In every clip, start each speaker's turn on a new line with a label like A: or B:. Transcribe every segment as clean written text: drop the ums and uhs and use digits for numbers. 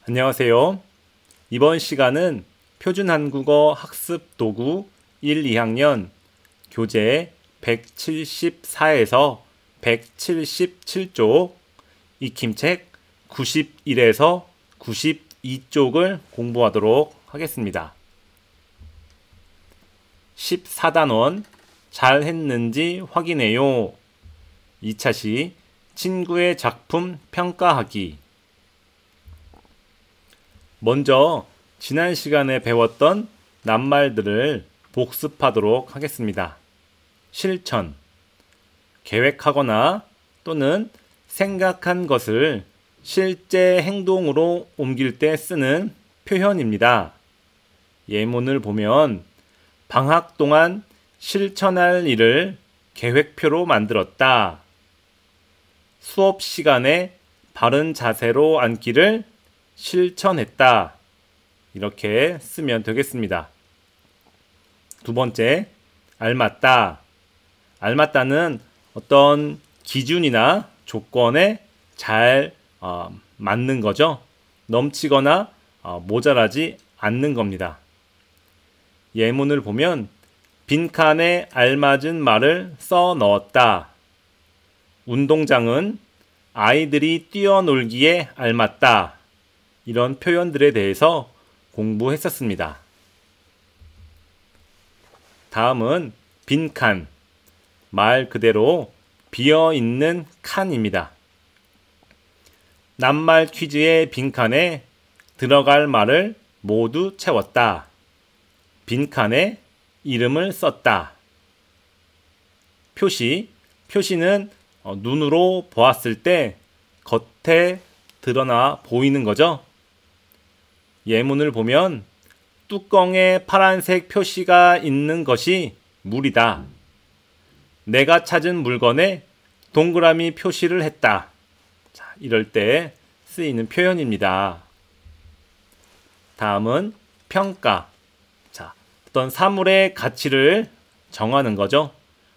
A: 안녕하세요. 이번 시간은 표준한국어 학습도구 1, 2학년 교재 174에서 177쪽 익힘책 91에서 92쪽을 공부하도록 하겠습니다. 14단원 잘 했는지 확인해요. 2차 시 친구의 작품 평가하기. 먼저 지난 시간에 배웠던 낱말들을 복습하도록 하겠습니다. 실천, 계획하거나 또는 생각한 것을 실제 행동으로 옮길 때 쓰는 표현입니다. 예문을 보면 방학 동안 실천할 일을 계획표로 만들었다. 수업 시간에 바른 자세로 앉기를 실천했다. 이렇게 쓰면 되겠습니다. 두 번째, 알맞다. 알맞다는 어떤 기준이나 조건에 잘 맞는 거죠. 넘치거나 모자라지 않는 겁니다. 예문을 보면 빈칸에 알맞은 말을 써 넣었다. 운동장은 아이들이 뛰어놀기에 알맞다. 이런 표현들에 대해서 공부했었습니다. 다음은 빈칸, 말 그대로 비어있는 칸입니다. 낱말 퀴즈의 빈칸에 들어갈 말을 모두 채웠다. 빈칸에 이름을 썼다. 표시, 표시는 눈으로 보았을 때 겉에 드러나 보이는 거죠. 예문을 보면 뚜껑에 파란색 표시가 있는 것이 물이다. 내가 찾은 물건에 동그라미 표시를 했다. 자, 이럴 때 쓰이는 표현입니다. 다음은 평가. 자, 어떤 사물의 가치를 정하는 거죠.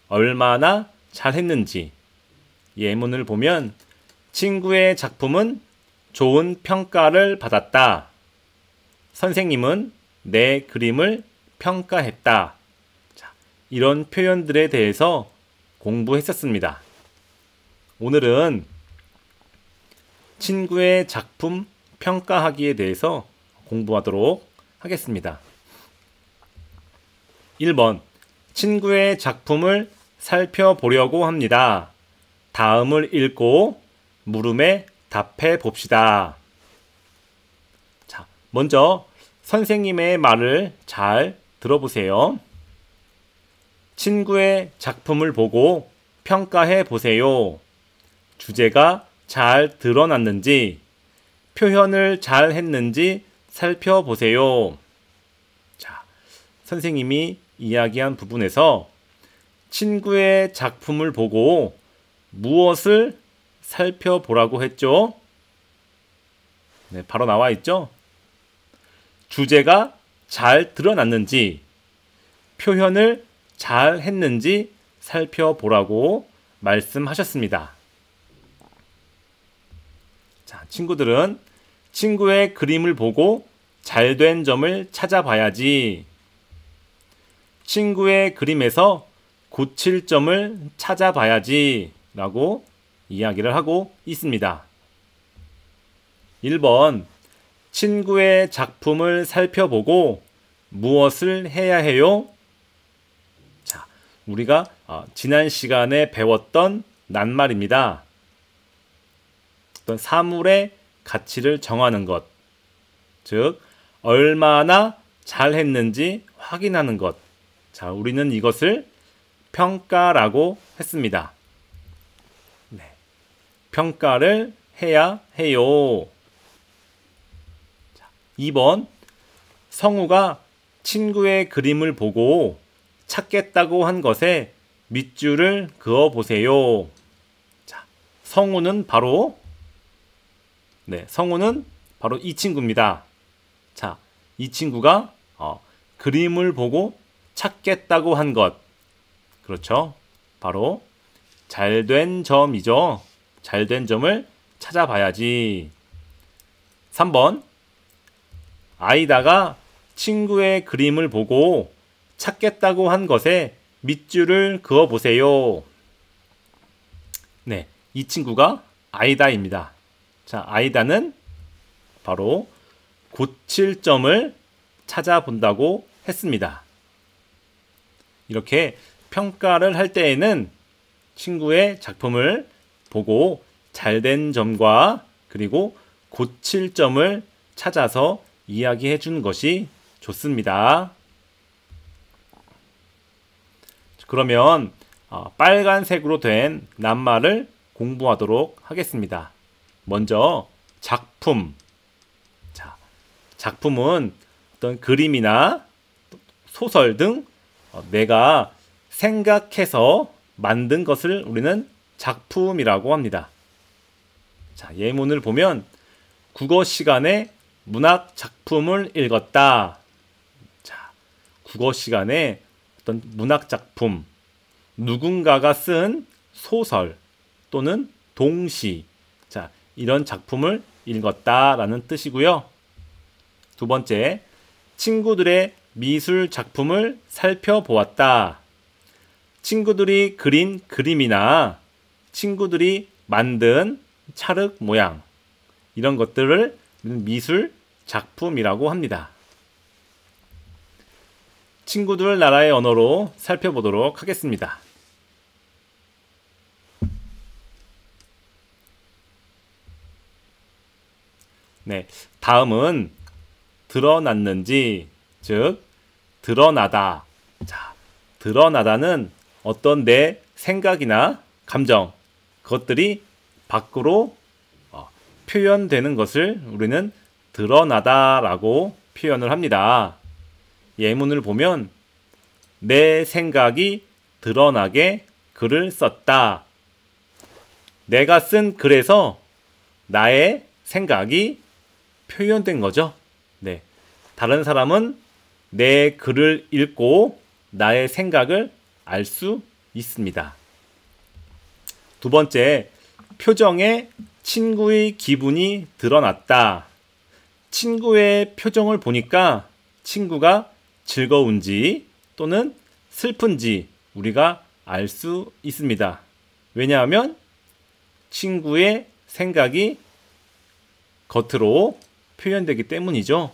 A: 얼마나 잘했는지. 예문을 보면 친구의 작품은 좋은 평가를 받았다. 선생님은 내 그림을 평가했다. 자, 이런 표현들에 대해서 공부했었습니다. 오늘은 친구의 작품 평가하기에 대해서 공부하도록 하겠습니다. 1번, 친구의 작품을 살펴보려고 합니다. 다음을 읽고 물음에 답해 봅시다. 자, 먼저 선생님의 말을 잘 들어보세요. 친구의 작품을 보고 평가해 보세요. 주제가 잘 드러났는지, 표현을 잘 했는지 살펴보세요. 자, 선생님이 이야기한 부분에서 친구의 작품을 보고 무엇을 살펴보라고 했죠? 네, 바로 나와 있죠? 주제가 잘 드러났는지, 표현을 잘 했는지 살펴보라고 말씀하셨습니다. 자, 친구들은 친구의 그림을 보고 잘된 점을 찾아봐야지. 친구의 그림에서 고칠 점을 찾아봐야지 라고 이야기를 하고 있습니다. 1번, 친구의 작품을 살펴보고 무엇을 해야 해요? 자, 우리가 지난 시간에 배웠던 낱말입니다. 어떤 사물의 가치를 정하는 것, 즉 얼마나 잘했는지 확인하는 것. 자, 우리는 이것을 평가라고 했습니다. 네, 평가를 해야 해요. 2번, 성우가 친구의 그림을 보고 찾겠다고 한 것에 밑줄을 그어보세요. 자, 성우는 바로 이 친구입니다. 자, 이 친구가 그림을 보고 찾겠다고 한 것. 그렇죠? 바로 잘된 점이죠. 잘된 점을 찾아봐야지. 3번, 아이다가 친구의 그림을 보고 찾겠다고 한 것에 밑줄을 그어 보세요. 네, 이 친구가 아이다입니다. 자, 아이다는 바로 고칠 점을 찾아본다고 했습니다. 이렇게 평가를 할 때에는 친구의 작품을 보고 잘된 점과 그리고 고칠 점을 찾아서 이야기해 주는 것이 좋습니다. 그러면 빨간색으로 된 낱말을 공부하도록 하겠습니다. 먼저 작품. 자, 작품은 어떤 그림이나 소설 등 내가 생각해서 만든 것을 우리는 작품이라고 합니다. 자, 예문을 보면 국어 시간에 문학 작품을 읽었다. 자, 국어 시간에 어떤 문학 작품, 누군가가 쓴 소설 또는 동시, 자, 이런 작품을 읽었다라는 뜻이고요. 두 번째, 친구들의 미술 작품을 살펴보았다. 친구들이 그린 그림이나 친구들이 만든 찰흙 모양, 이런 것들을 미술 작품이라고 합니다. 친구들 나라의 언어로 살펴보도록 하겠습니다. 네, 다음은 드러났는지, 즉 드러나다. 자, 드러나다는 어떤 내 생각이나 감정, 그것들이 밖으로 표현되는 것을 우리는 드러나다라고 표현을 합니다. 예문을 보면 내 생각이 드러나게 글을 썼다. 내가 쓴 글에서 나의 생각이 표현된 거죠. 네, 다른 사람은 내 글을 읽고 나의 생각을 알 수 있습니다. 두 번째, 표정에 친구의 기분이 드러났다. 친구의 표정을 보니까 친구가 즐거운지 또는 슬픈지 우리가 알 수 있습니다. 왜냐하면 친구의 생각이 겉으로 표현되기 때문이죠.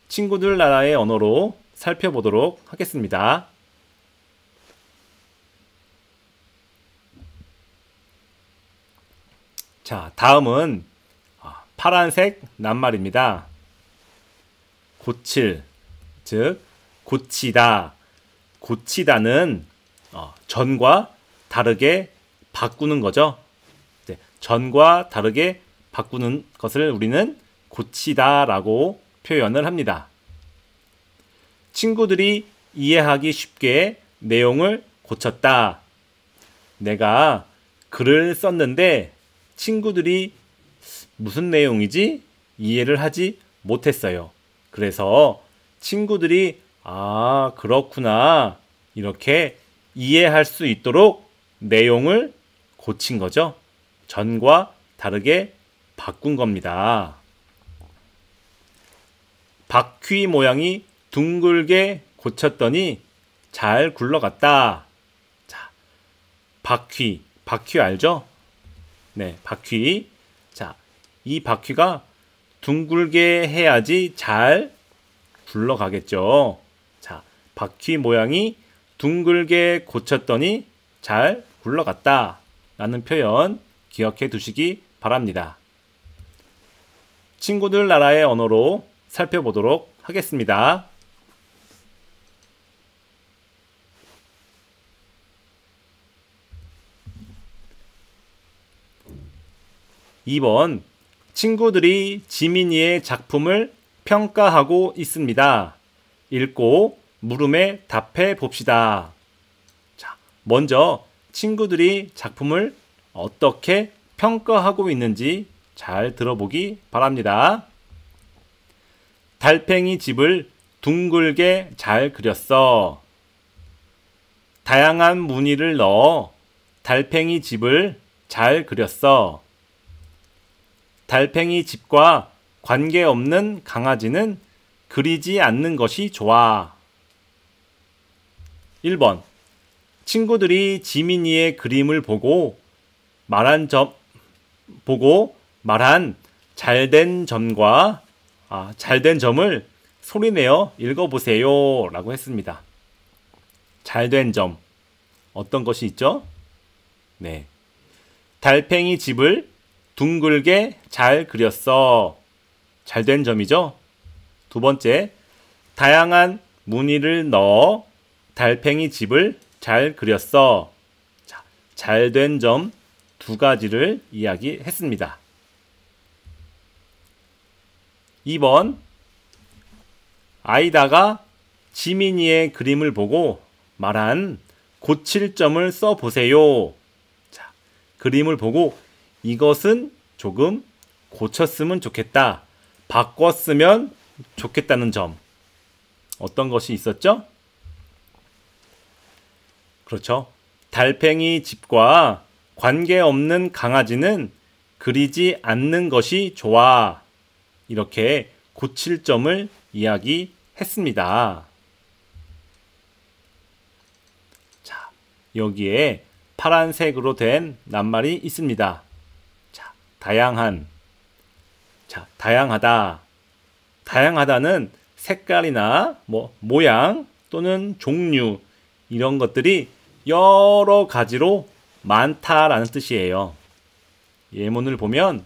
A: 친구들 나라의 언어로 살펴보도록 하겠습니다. 자, 다음은 파란색 낱말입니다. 고칠, 즉 고치다. 고치다는 전과 다르게 바꾸는 거죠. 네, 전과 다르게 바꾸는 것을 우리는 고치다라고 표현을 합니다. 친구들이 이해하기 쉽게 내용을 고쳤다. 내가 글을 썼는데 친구들이 무슨 내용이지? 이해를 하지 못했어요. 그래서 친구들이 그렇구나, 이렇게 이해할 수 있도록 내용을 고친 거죠. 전과 다르게 바꾼 겁니다. 바퀴 모양이 둥글게 고쳤더니 잘 굴러갔다. 자, 바퀴 알죠? 네, 바퀴. 자, 이 바퀴가 둥글게 해야지 잘 굴러가겠죠. 자, 바퀴 모양이 둥글게 고쳤더니 잘 굴러갔다 라는 표현 기억해 두시기 바랍니다. 친구들 나라의 언어로 살펴보도록 하겠습니다. 2번, 친구들이 지민이의 작품을 평가하고 있습니다. 읽고 물음에 답해 봅시다. 자, 먼저 친구들이 작품을 어떻게 평가하고 있는지 잘 들어보기 바랍니다. 달팽이 집을 둥글게 잘 그렸어. 다양한 무늬를 넣어 달팽이 집을 잘 그렸어. 달팽이 집과 관계없는 강아지는 그리지 않는 것이 좋아. 1번. 친구들이 지민이의 그림을 보고 말한 잘된 점과 잘된 점을 소리내어 읽어보세요 라고 했습니다. 잘된 점 어떤 것이 있죠? 네, 달팽이 집을 둥글게 잘 그렸어. 잘된 점이죠. 두 번째, 다양한 무늬를 넣어 달팽이 집을 잘 그렸어. 자, 잘된 점 두 가지를 이야기했습니다. 2번, 아이다가 지민이의 그림을 보고 말한 고칠 점을 써보세요. 자, 그림을 보고 이것은 조금 고쳤으면 좋겠다, 바꿨으면 좋겠다는 점, 어떤 것이 있었죠? 그렇죠. 달팽이 집과 관계없는 강아지는 그리지 않는 것이 좋아. 이렇게 고칠 점을 이야기했습니다. 자, 여기에 파란색으로 된 낱말이 있습니다. 자, 다양한. 자, 다양하다. 다양하다는 색깔이나 모양 또는 종류 이런 것들이 여러 가지로 많다라는 뜻이에요. 예문을 보면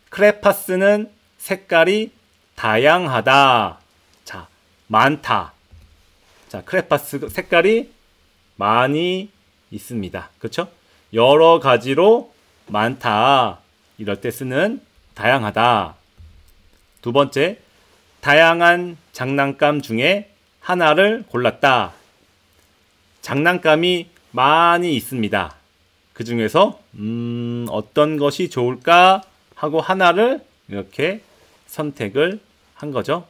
A: 크레파스는 색깔이 다양하다. 자, 많다. 자, 크레파스 색깔이 많이 있습니다. 그렇죠? 여러 가지로 많다. 이럴 때 쓰는 다양하다. 두 번째, 다양한 장난감 중에 하나를 골랐다. 장난감이 많이 있습니다. 그 중에서 어떤 것이 좋을까 하고 하나를 이렇게 선택을 한 거죠.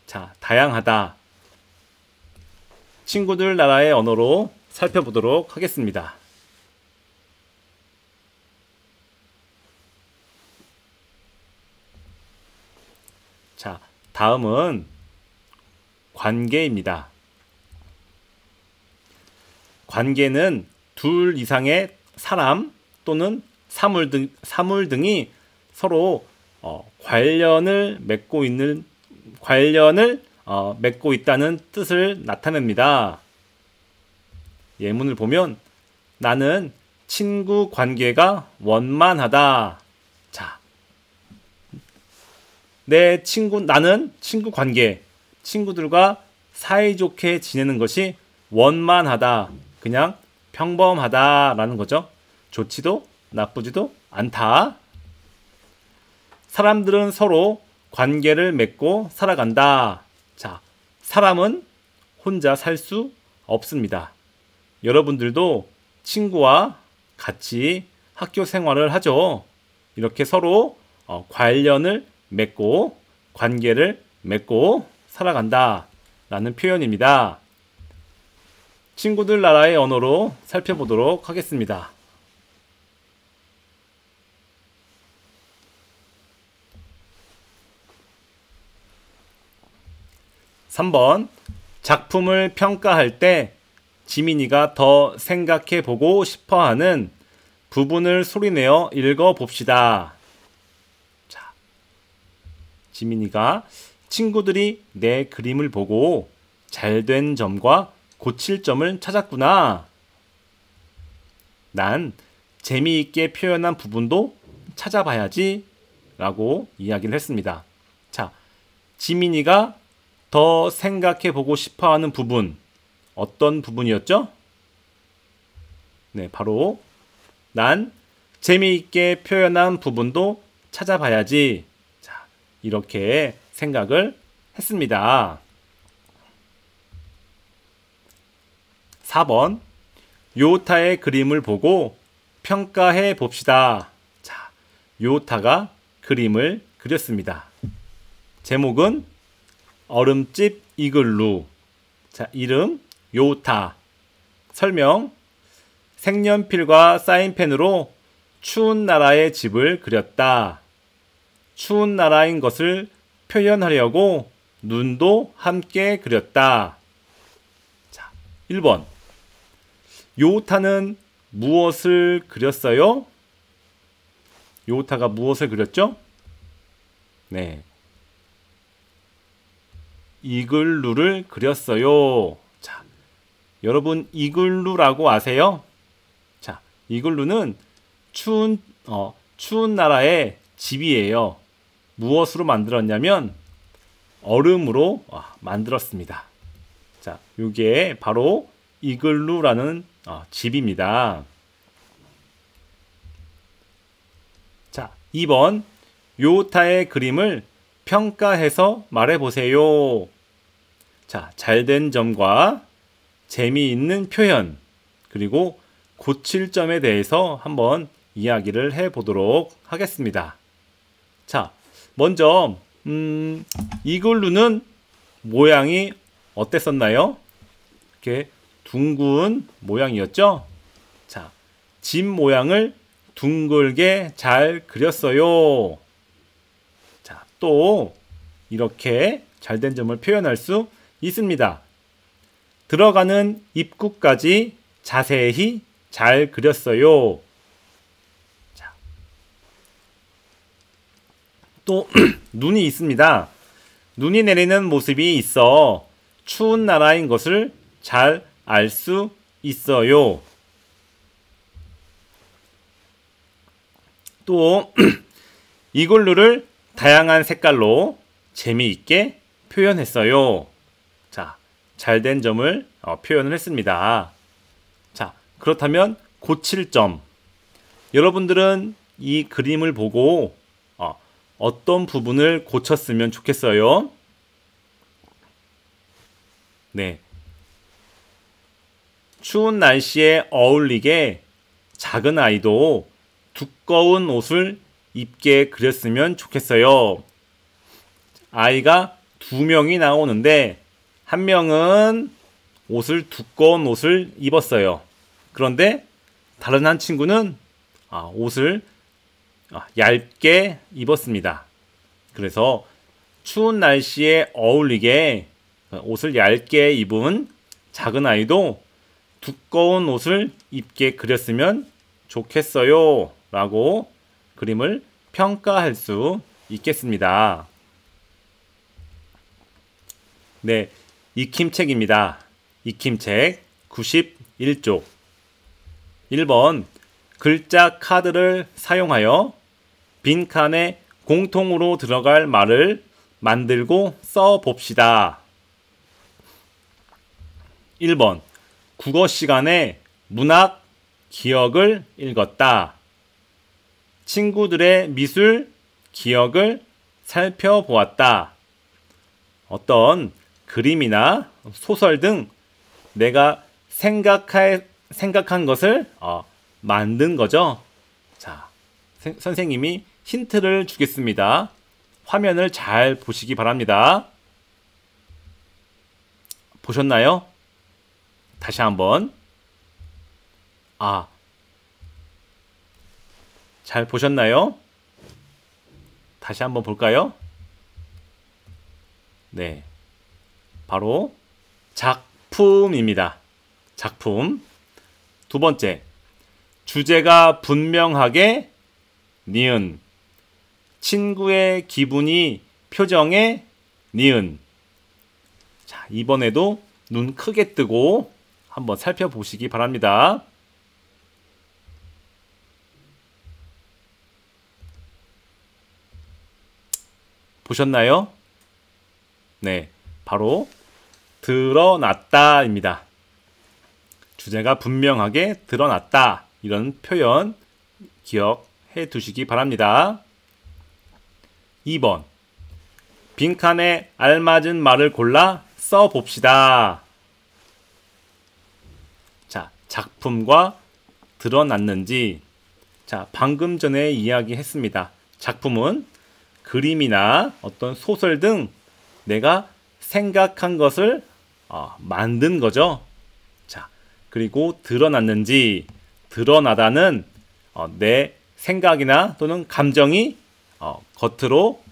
A: 자, 다양하다. 친구들 나라의 언어로 살펴보도록 하겠습니다. 자, 다음은 관계입니다. 관계는 둘 이상의 사람 또는 사물 등이 서로 관련을 맺고 있다는 뜻을 나타냅니다. 예문을 보면 나는 친구 관계가 원만하다. 자, 나는 친구 관계, 친구들과 사이좋게 지내는 것이 원만하다. 그냥 평범하다라는 거죠. 좋지도 나쁘지도 않다. 사람들은 서로 관계를 맺고 살아간다. 자, 사람은 혼자 살 수 없습니다. 여러분들도 친구와 같이 학교 생활을 하죠. 이렇게 서로 관련을 맺고 관계를 맺고 살아간다 라는 표현입니다. 친구들 나라의 언어로 살펴보도록 하겠습니다. (3번) 작품을 평가할 때 지민이가 더 생각해 보고 싶어하는 부분을 소리내어 읽어 봅시다. 자, 지민이가 친구들이 내 그림을 보고 잘된 점과 고칠 점을 찾았구나. 난 재미있게 표현한 부분도 찾아봐야지 라고 이야기를 했습니다. 자, 지민이가 더 생각해 보고 싶어하는 부분, 어떤 부분이었죠? 네, 바로 난 재미있게 표현한 부분도 찾아봐야지. 자, 이렇게 생각을 했습니다. 4번, 요타의 그림을 보고 평가해 봅시다. 자, 요타가 그림을 그렸습니다. 제목은 얼음집 이글루. 자, 이름 요타. 설명, 색연필과 사인펜으로 추운 나라의 집을 그렸다. 추운 나라인 것을 표현하려고 눈도 함께 그렸다. 자, 1번. 요타는 무엇을 그렸어요? 요타가 무엇을 그렸죠? 네. 이글루를 그렸어요. 자, 여러분 이글루라고 아세요? 자, 이글루는 추운 나라의 집이에요. 무엇으로 만들었냐면 얼음으로 만들었습니다. 자, 이게 바로 이글루라는 집입니다. 자, 2번. 요타의 그림을 평가해서 말해보세요. 자, 잘된 점과 재미있는 표현, 그리고 고칠 점에 대해서 한번 이야기를 해보도록 하겠습니다. 자, 먼저 이글루는 모양이 어땠었나요? 이렇게 둥근 모양이었죠? 자, 집 모양을 둥글게 잘 그렸어요. 자, 또 이렇게 잘된 점을 표현할 수 있습니다. 들어가는 입구까지 자세히 잘 그렸어요. 자, 또 눈이 있습니다. 눈이 내리는 모습이 있어 추운 나라인 것을 잘 알 수 있어요. 또 이글루를 다양한 색깔로 재미있게 표현했어요. 자, 잘된 점을 표현을 했습니다. 자, 그렇다면 고칠 점. 여러분들은 이 그림을 보고 어떤 부분을 고쳤으면 좋겠어요? 네. 추운 날씨에 어울리게 작은 아이도 두꺼운 옷을 입게 그렸으면 좋겠어요. 아이가 2명이 나오는데 한 명은 두꺼운 옷을 입었어요. 그런데 다른 한 친구는 옷을 얇게 입었습니다. 그래서 추운 날씨에 어울리게 옷을 얇게 입은 작은 아이도 두꺼운 옷을 입게 그렸으면 좋겠어요. 라고 그림을 평가할 수 있겠습니다. 네, 익힘책입니다. 익힘책 91쪽. 1번. 글자 카드를 사용하여 빈칸에 공통으로 들어갈 말을 만들고 써봅시다. 1번. 국어 시간에 문학, 기억을 읽었다. 친구들의 미술, 기억을 살펴보았다. 어떤 그림이나 소설 등 내가 생각한 것을 만든 거죠. 자, 선생님이 힌트를 주겠습니다. 화면을 잘 보시기 바랍니다. 보셨나요? 다시 한번. 잘 보셨나요? 다시 한번 볼까요? 네. 바로 작품입니다. 작품. 두 번째. 주제가 분명하게 니은. 친구의 기분이 표정에 니은. 자, 이번에도 눈 크게 뜨고 한번 살펴보시기 바랍니다. 보셨나요? 네, 바로 드러났다입니다. 주제가 분명하게 드러났다. 이런 표현 기억해 두시기 바랍니다. 2번. 빈칸에 알맞은 말을 골라 써봅시다. 자, 작품과 드러났는지. 자, 방금 전에 이야기했습니다. 작품은 그림이나 어떤 소설 등 내가 생각한 것을 만든 거죠. 자, 그리고 드러났는지. 드러나다는 내 생각이나 또는 감정이 겉으로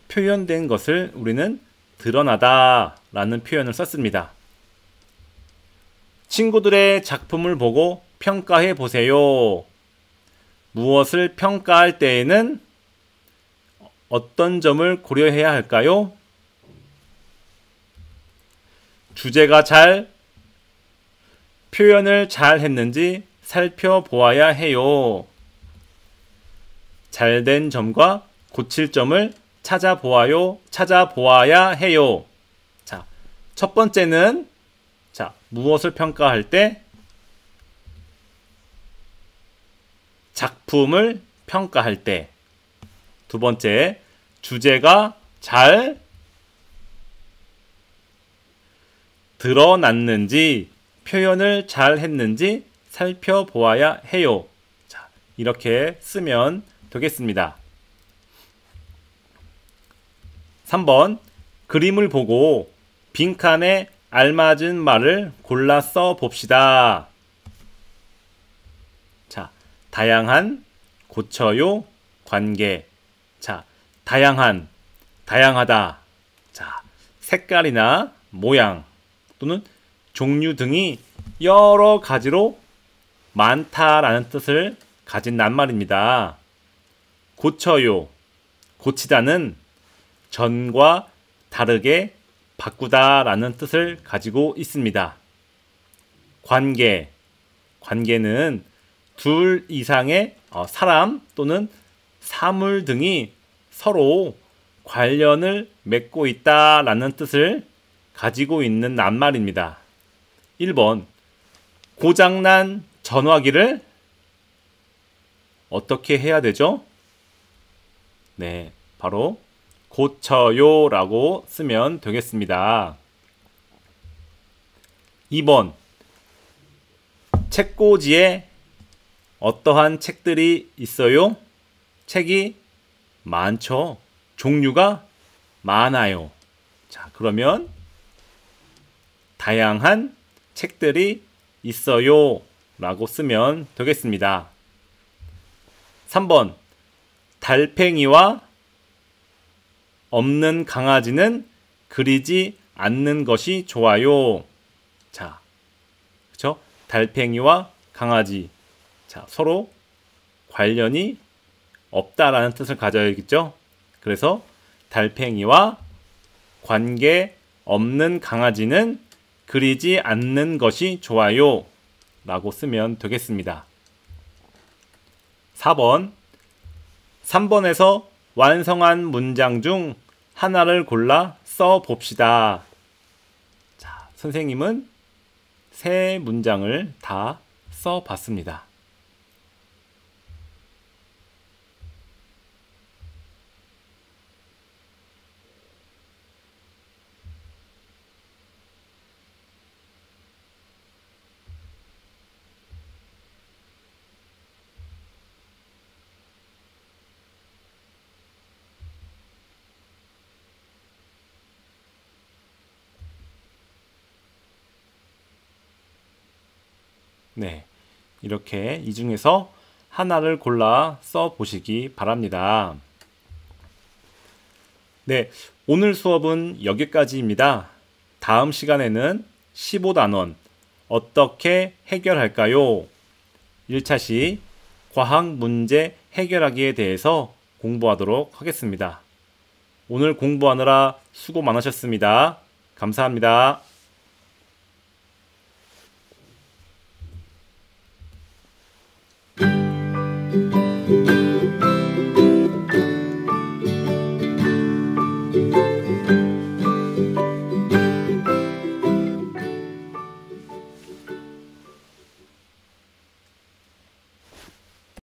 A: 표현된 것을 우리는 드러나다 라는 표현을 썼습니다. 친구들의 작품을 보고 평가해 보세요. 무엇을 평가할 때에는 어떤 점을 고려해야 할까요? 주제가 잘 표현을 잘 했는지 살펴보아야 해요. 잘된 점과 고칠 점을 찾아보아야 해요. 자, 첫 번째는 무엇을 평가할 때? 작품을 평가할 때. 두 번째, 주제가 잘 드러났는지, 표현을 잘 했는지 살펴보아야 해요. 자, 이렇게 쓰면 되겠습니다. 3번, 그림을 보고 빈칸에 알맞은 말을 골라 써 봅시다. 자, 다양한, 고쳐요, 관계. 자, 다양한, 다양하다. 자, 색깔이나 모양 또는 종류 등이 여러 가지로 많다라는 뜻을 가진 낱말입니다. 고쳐요, 고치다는 전과 다르게 바꾸다 라는 뜻을 가지고 있습니다. 관계, 관계는 둘 이상의 사람 또는 사물 등이 서로 관련을 맺고 있다 라는 뜻을 가지고 있는 낱말입니다. 1번, 고장난 전화기를 어떻게 해야 되죠? 네, 바로 고쳐요 라고 쓰면 되겠습니다. 2번, 책꽂이에 어떠한 책들이 있어요? 책이 많죠. 종류가 많아요. 자, 그러면 다양한 책들이 있어요 라고 쓰면 되겠습니다. 3번, 달팽이와 없는 강아지는 그리지 않는 것이 좋아요. 자, 그렇죠? 달팽이와 강아지. 자, 서로 관련이 없다라는 뜻을 가져야겠죠? 그래서 달팽이와 관계 없는 강아지는 그리지 않는 것이 좋아요 라고 쓰면 되겠습니다. 4번, 3번에서 완성한 문장 중 하나를 골라 써 봅시다. 자, 선생님은 세 문장을 다 써 봤습니다. 네, 이렇게 이 중에서 하나를 골라 써 보시기 바랍니다. 네, 오늘 수업은 여기까지입니다. 다음 시간에는 15단원 어떻게 해결할까요? 1차 시 과학 문제 해결하기에 대해서 공부하도록 하겠습니다. 오늘 공부하느라 수고 많으셨습니다. 감사합니다.